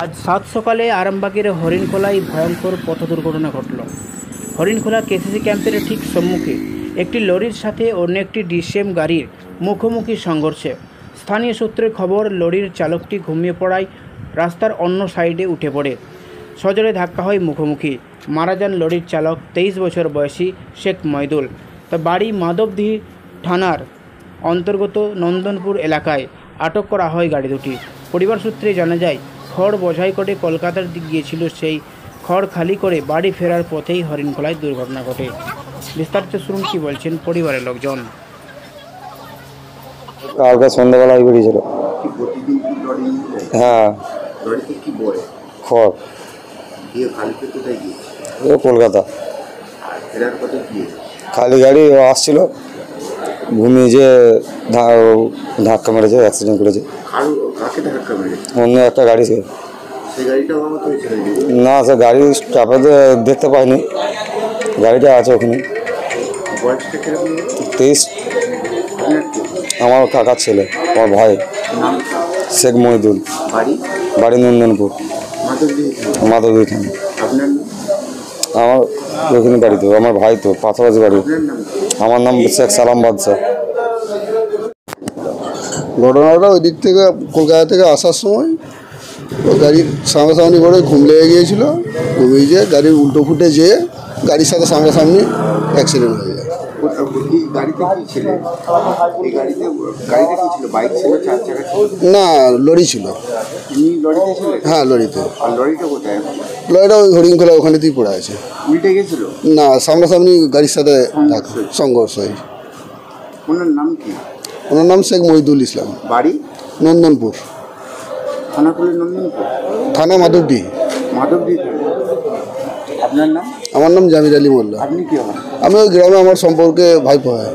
আজ 7 সকালে আরামবাগের হরিণখোলায় ভয়ঙ্কর পথ দুর্ঘটনা ঘটল। হরিণখোলা কেসিসি ক্যাম্পের ঠিক সম্মুখে একটি লরির সাথে অন্য একটি ডিসিএম গাড়ির মুখোমুখি সংঘর্ষে স্থানীয় সূত্রের খবর, লরির চালকটি ঘুমিয়ে পড়ায় রাস্তার অন্য সাইডে উঠে পড়ে সজোরে ধাক্কা হয় মুখোমুখি। মারা যান লরির চালক 23 বছর বয়সী শেখ মইদুল। তা বাড়ি মাধবদী থানার অন্তর্গত নন্দনপুর এলাকায়। আটক করা হয় গাড়ি দুটি। পরিবার সূত্রে জানা যায়, খড় বোঝাই করে কলকাতার দিকে গিয়েছিল। সেই খড় খালি করে বাড়ি ফেরার পথেই হরিণখোলায় দুর্ঘটনা ঘটে। বিস্তারিত শুনুন কি বলছেন পরিবারের লোকজন। কালকে সন্ধ্যাবেলায় বেরিয়েছিল। হ্যাঁ, খড় কলকাতা। খালি গাড়ি আসছিল, ঘুমিয়ে যে ধাক্কা মেরেছে, অ্যাক্সিডেন্ট করেছে। অন্য একটা গাড়ি ছিল না, সে গাড়ি চাপাতে দেখতে পাইনি, গাড়িটা আছে ওখানে। 23। আমার কাকার ছেলে, আমার ভাই শেখ মইদুল, বাড়ি নন্দনপুর, মাধবদী থানা। আমার ওখানে বাড়ি তো, আমার ভাই তো পাশাপাশি বাড়ি। আমার নাম শেখ সালাম বাদশাহ। ঘটনাটা ওই দিক থেকে কলকাতা থেকে আসার সময় ওই গাড়ির সামনাসামনি করে ঘুম লেগে গিয়েছিল। ঘুমিয়ে যেয়ে গাড়ির উল্টো ফুটে যেয়ে গাড়ির সাথে সামনাসামনি অ্যাক্সিডেন্ট হয়ে যায়। না, লরি ছিল। হ্যাঁ, লরিতে। লরিটা ওই হরিণখোলা ওখানেতেই পড়ে আছে। না, সামনাসামনি গাড়ির সাথে সংঘর্ষ হয়। ওনার নাম কি? ওনার নাম শেখ মহিদুল ইসলাম। বাড়ি নন্দনপুর থানা। নন্দনপুর থানা, মাধবদী। আপনার নাম? আমার নাম জামির আলী মোল্লা। আপনি কি হন? আমি ওই গ্রামে, আমার সম্পর্কে ভাইপো হয়।